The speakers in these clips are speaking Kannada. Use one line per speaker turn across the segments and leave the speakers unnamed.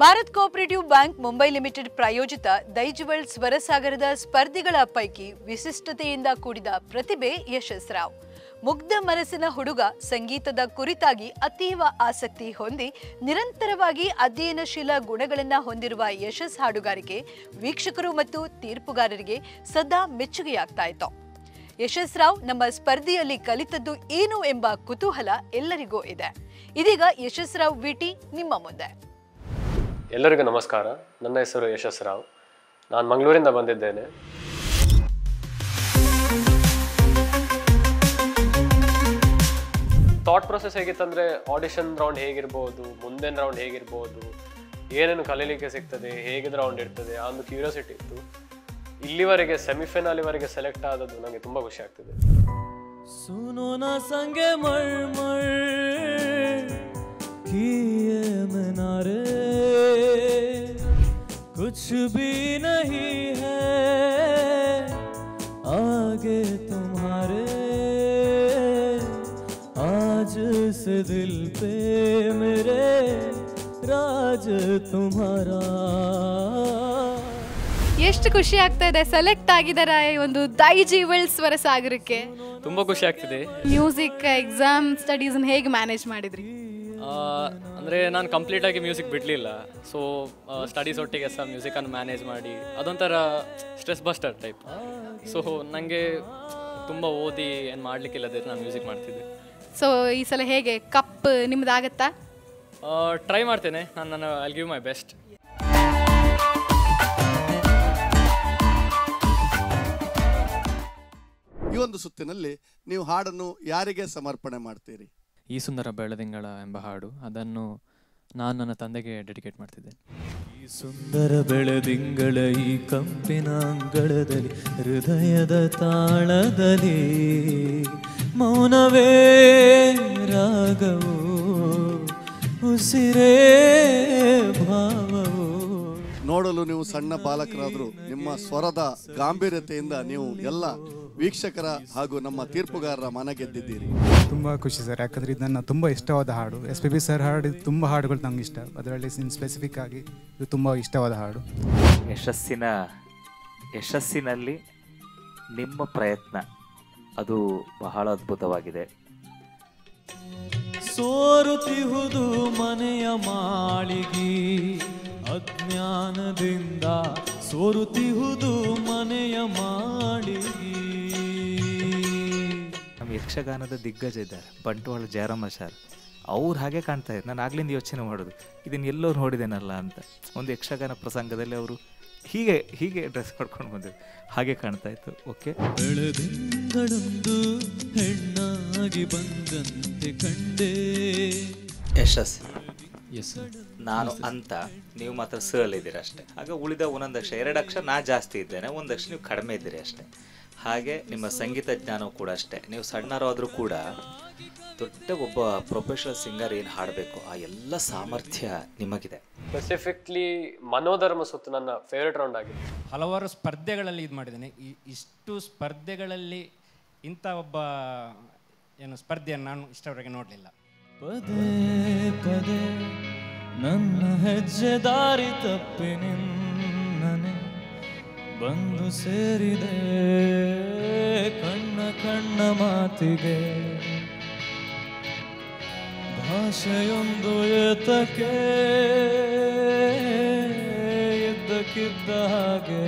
Bharat cooperative bank Mumbai limited ಪ್ರಾಯೋಜಿತ ದೈಜ್ವಲ್ ಸ್ವರಸಾಗರದ ಸ್ಪರ್ಧಿಗಳ ಪೈಕಿ ವಿಶಿಷ್ಟತೆಯಿಂದ ಕೂಡಿದ ಪ್ರತಿಭೆ ಯಶಸ್ ರಾವ್. ಮುಗ್ಧ ಮನಸ್ಸಿನ ಹುಡುಗ ಸಂಗೀತದ ಕುರಿತಾಗಿ ಅತೀವ ಆಸಕ್ತಿ ಹೊಂದಿ ನಿರಂತರವಾಗಿ ಅಧ್ಯಯನಶೀಲ ಗುಣಗಳನ್ನು ಹೊಂದಿರುವ ಯಶಸ್ ಹಾಡುಗಾರಿಕೆ ವೀಕ್ಷಕರು ಮತ್ತು ತೀರ್ಪುಗಾರರಿಗೆ ಸದಾ ಮೆಚ್ಚುಗೆಯಾಗ್ತಾ ಇತ್ತು. ಯಶಸ್ ರಾವ್ ನಮ್ಮ ಸ್ಪರ್ಧೆಯಲ್ಲಿ ಕಲಿತದ್ದು ಏನು ಎಂಬ ಕುತೂಹಲ ಎಲ್ಲರಿಗೂ ಇದೆ. ಇದೀಗ ಯಶಸ್ ರಾವ್ ವಿಟಿ ನಿಮ್ಮ ಮುಂದೆ.
ಎಲ್ಲರಿಗೂ ನಮಸ್ಕಾರ. ನನ್ನ ಹೆಸರು ಯಶಸ್ ರಾವ್. ನಾನು ಮಂಗಳೂರಿಂದ ಬಂದಿದ್ದೇನೆ. ಥಾಟ್ ಪ್ರೊಸೆಸ್ ಹೇಗಿತ್ತಂದರೆ, ಆಡಿಷನ್ ರೌಂಡ್ ಹೇಗಿರ್ಬೋದು, ಮುಂದಿನ ರೌಂಡ್ ಹೇಗಿರ್ಬೋದು, ಏನೇನು ಕಲೀಲಿಕ್ಕೆ ಸಿಗ್ತದೆ, ಹೇಗಿದ್ದು ರೌಂಡ್ ಇರ್ತದೆ, ಆ ಒಂದು ಕ್ಯೂರಿಯಾಸಿಟಿ ಇತ್ತು. ಇಲ್ಲಿವರೆಗೆ ಸೆಮಿಫೈನಲ್ವರೆಗೆ ಸೆಲೆಕ್ಟ್ ಆದದ್ದು ನನಗೆ ತುಂಬ ಖುಷಿ ಆಗ್ತಿದೆ.
ಸುನೋನಾ ಸಂಗೆ ಮಳ್ಮಳ್ किए मनारे कुछ भी नहीं है आगे तुम्हारे आज से दिल पे मेरे राज तुम्हारा.
ಎಷ್ಟು ಖುಷಿ ಆಗ್ತಾ ಇದೆ ಸೆಲೆಕ್ಟ್ ಆಗಿದ್ದಾರೆ ಒಂದು ದೈಜ್ವಲ್ ಸ್ವರಸಾಗರಕ್ಕೆ.
ತುಂಬ ಖುಷಿ ಆಗ್ತಿದೆ.
ಮ್ಯೂಸಿಕ್ ಎಕ್ಸಾಮ್ ಸ್ಟಡೀಸ್ ಹೇಗೆ ಮ್ಯಾನೇಜ್ ಮಾಡಿದ್ರಿ?
ಅಂದರೆ ನಾನು ಕಂಪ್ಲೀಟಾಗಿ ಮ್ಯೂಸಿಕ್ ಬಿಡಲಿಲ್ಲ. ಸೊ ಸ್ಟಡೀಸ್ ಒಟ್ಟಿಗೆ ಸಹ ಮ್ಯೂಸಿಕನ್ನು ಮ್ಯಾನೇಜ್ ಮಾಡಿ ಅದೊಂಥರ ಸ್ಟ್ರೆಸ್ ಬಸ್ಟರ್ ಟೈಪ್. ಸೊ ನನಗೆ ತುಂಬ ಓದಿ ಏನು ಮಾಡಲಿಕ್ಕಿಲ್ಲದೆ ನಾನು ಮ್ಯೂಸಿಕ್ ಮಾಡ್ತಿದ್ದೆ.
ಸೊ ಈ ಸಲ ಹೇಗೆ ಕಪ್ ನಿಮ್ಮದಾಗತ್ತಾ?
ಟ್ರೈ ಮಾಡ್ತೇನೆ. ನಾನು ಐ ಗಿವ್ ಮೈ ಬೆಸ್ಟ್.
ಈ ಒಂದು ಸುತ್ತಿನಲ್ಲಿ ನೀವು ಹಾಡನ್ನು ಯಾರಿಗೆ ಸಮರ್ಪಣೆ ಮಾಡ್ತೀರಿ?
ಈ ಸುಂದರ ಬೆಳದಿಂಗಳ ಎಂಬ ಹಾಡು, ಅದನ್ನು ನಾನು ನನ್ನ ತಂದೆಗೆ ಡೆಡಿಕೇಟ್ ಮಾಡ್ತಿದ್ದೇನೆ.
ಈ ಸುಂದರ ಬೆಳದಿಂಗಳ ಈ ಕಂಪಿನ ಅಂಗಳದಲ್ಲಿ ಹೃದಯದ ತಾಳದಲ್ಲಿ ಮೌನವೇ ರಾಗವು ಉಸಿರೇ ಭಾವವು.
ನೋಡಲು ನೀವು ಸಣ್ಣ ಬಾಲಕರಾದರೂ ನಿಮ್ಮ ಸ್ವರದ ಗಾಂಭೀರ್ಯತೆಯಿಂದ ನೀವು ಎಲ್ಲ ವೀಕ್ಷಕರ ಹಾಗೂ ನಮ್ಮ ತೀರ್ಪುಗಾರರ ಮನ ಗೆದ್ದಿದ್ದೀರಿ.
ತುಂಬ ಖುಷಿ ಸರ್, ಯಾಕಂದರೆ ಇದು ನನ್ನ ತುಂಬ ಇಷ್ಟವಾದ ಹಾಡು. SPB ಸರ್ ಹಾಡಿದ ತುಂಬ ಹಾಡುಗಳು ನಂಗೆ ಇಷ್ಟ. ಅದರಲ್ಲಿ ಸ್ಪೆಸಿಫಿಕ್ ಆಗಿ ಇದು ತುಂಬ ಇಷ್ಟವಾದ ಹಾಡು.
ಯಶಸ್ಸಿನಲ್ಲಿ ನಿಮ್ಮ ಪ್ರಯತ್ನ ಅದು ಬಹಳ ಅದ್ಭುತವಾಗಿದೆ.
ಸೋರುತ್ತಿಹುದು ಮನೆಯ ಮಾಳಿಗೆ ಅಜ್ಞಾನದಿಂದ, ಸೋರುತ್ತಿಹುದು ಮನೆಯ ಮಾಳಿಗೆ.
ನಮ್ಮ ಯಕ್ಷಗಾನದ ದಿಗ್ಗಜ ಇದ್ದಾರೆ ಬಂಟ್ವಾಳ ಜಯರಾಮ ಸರ್, ಅವ್ರು ಹಾಗೆ ಕಾಣ್ತಾ ಇದ್ದಾರೆ. ನಾನು ಆಗ್ಲಿಂದ ಯೋಚನೆ ಮಾಡೋದು ಇದನ್ನು ಎಲ್ಲೋ ನೋಡಿದ್ದೇನಲ್ಲ ಅಂತ. ಒಂದು ಯಕ್ಷಗಾನ ಪ್ರಸಂಗದಲ್ಲಿ ಅವರು ಹೀಗೆ ಡ್ರೆಸ್ ಮಾಡ್ಕೊಂಡು ಬಂದಿದ್ರು, ಹಾಗೆ ಕಾಣ್ತಾ ಇತ್ತು. ಓಕೆ.
ಬೆಳದಿಂಗಳೊಂದು ಹೆಣ್ಣಾಗಿ ಬಂದಂತೆ ಕಂಡೆ.
ಯಶಸ್
ಎಸ್
ನಾನು ಅಂತ, ನೀವು ಮಾತ್ರ ಸಲ್ಲಿದ್ದೀರಿ ಅಷ್ಟೇ. ಆಗ ಉಳಿದ ಒಂದೊಂದು ಅಕ್ಷರ, 2 ಅಕ್ಷರ ನಾ ಜಾಸ್ತಿ ಇದ್ದೇನೆ, 1 ಅಕ್ಷರ ನೀವು ಕಡಿಮೆ ಇದ್ದೀರಿ ಅಷ್ಟೇ. ಹಾಗೆ ನಿಮ್ಮ ಸಂಗೀತ ಜ್ಞಾನವೂ ಕೂಡ ಅಷ್ಟೇ. ನೀವು ಸಣ್ಣರಾದರೂ ಕೂಡ ದೊಡ್ಡ ಒಬ್ಬ ಪ್ರೊಫೆಷನಲ್ ಸಿಂಗರ್ ಏನು ಹಾಡಬೇಕು ಆ ಎಲ್ಲ ಸಾಮರ್ಥ್ಯ ನಿಮಗಿದೆ.
ಸ್ಪೆಸಿಫಿಕ್ಲಿ ಮನೋಧರ್ಮ ಸುತ್ತು ನನ್ನ ಫೇವ್ರೆಟ್ ರೌಂಡ್ ಆಗಿದೆ.
ಹಲವಾರು ಸ್ಪರ್ಧೆಗಳಲ್ಲಿ ಇದು ಮಾಡಿದ್ದೇನೆ. ಇಷ್ಟು ಸ್ಪರ್ಧೆಗಳಲ್ಲಿ ಇಂಥ ಒಬ್ಬ ಸ್ಪರ್ಧೆಯನ್ನು ನಾನು ಇಷ್ಟವರೆಗೆ ನೋಡಲಿಲ್ಲ.
ಪದೇ ಪದೇ ನನ್ನ ಹೆಜ್ಜೆ ದಾರಿ ತಪ್ಪಿ ನಿನ್ನನೆ ಬಂದು ಸೇರಿದೆ ಕಣ್ಣ ಮಾತಿಗೆ. ಭಾಷೆಯೊಂದು ಏತಕ್ಕೆ ಇದ್ದಕ್ಕಿದ್ದ ಹಾಗೆ.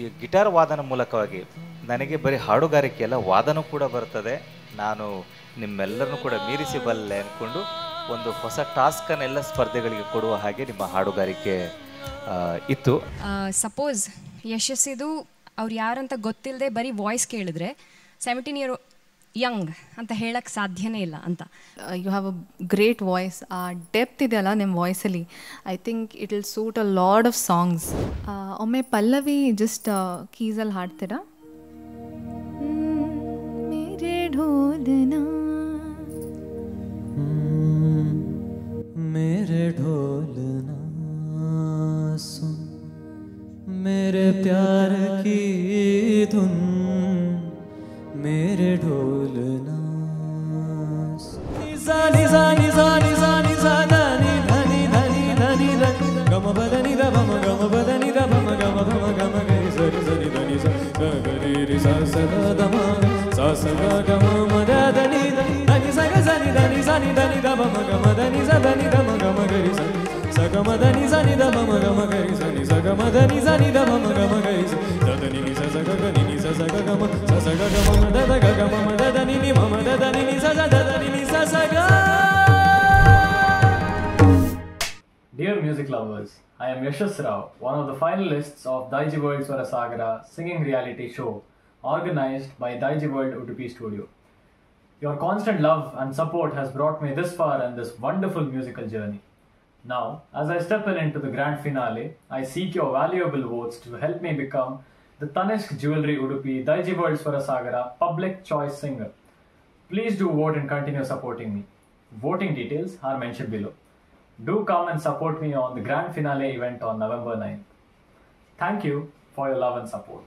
ಈ ಗಿಟಾರ್ ವಾದನ ಮೂಲಕವಾಗಿ ನನಗೆ ಬರೀ ಹಾಡುಗಾರಿಕೆ ಅಲ್ಲ, ವಾದನ ಕೂಡ ಬರ್ತದೆ. ನಾನು ನಿಮ್ಮೆಲ್ಲರನ್ನು ಕೂಡ ಮೀರಿಸಬಲ್ಲೆ ಅಂದ್ಕೊಂಡು ಒಂದು ಹೊಸ ಟಾಸ್ಕನ್ನೆಲ್ಲ ಸ್ಪರ್ಧೆಗಳಿಗೆ ಕೊಡುವ ಹಾಗೆ ನಿಮ್ಮ ಹಾಡುಗಾರಿಕೆ ಇತ್ತು.
ಸಪೋಸ್ ಯಶಸ್ಸಿದು ಅವ್ರು ಯಾರಂತ ಗೊತ್ತಿಲ್ಲದೆ ಬರೀ ವಾಯ್ಸ್ ಕೇಳಿದ್ರೆ 17 ಇಯರ್ ಯಂಗ್ ಅಂತ ಹೇಳಕ್ಕೆ ಸಾಧ್ಯನೇ ಇಲ್ಲ ಅಂತ.
You have a great voice. ಆ ಡೆಪ್ತ್ ಇದೆಯಲ್ಲ ನಿಮ್ಮ ವಾಯ್ಸಲ್ಲಿ, I think it will suit a lot of songs. ಒಮ್ಮೆ ಪಲ್ಲವಿ ಜಸ್ಟ್ ಕೀಸಲ್ಲಿ ಹಾಡ್ತೀರಾ? ಮೇರೆ ಢೋಲನಾ
मेरे ढोलना सुन, मेरे प्यार की धुन, मेरे ढोलना सुन. निजा निजा निजा निजा निजा दा निदा దని దని సని దని ద బమ గమ దని స దని ద మ గమ గరి సని సగమ దని సని ద బమ గమ గరి సని సగమ దని సని ద బమ గమ గరి సని దదని ని స సగ గ ని స సగ గమ స సగ గమ మ ద ద గ గమ మ ద దని ని మ మ ద దని ని స స ద దని ని స సగ.
Dear music lovers, I am Yashas Rao, one of the finalists of Daiji World Swarasagara singing reality show organized by Daiji World Udupi Studio. Your constant love and support has brought me this far in this wonderful musical journey. Now, as I step into the grand finale, I seek your valuable votes to help me become the Tanishq Jewelry Udupi Daiji World Swarasagara Public Choice Singer. Please do vote and continue supporting me. Voting details are mentioned below. Do come and support me on the grand finale event on November 9th. Thank you for your love and support.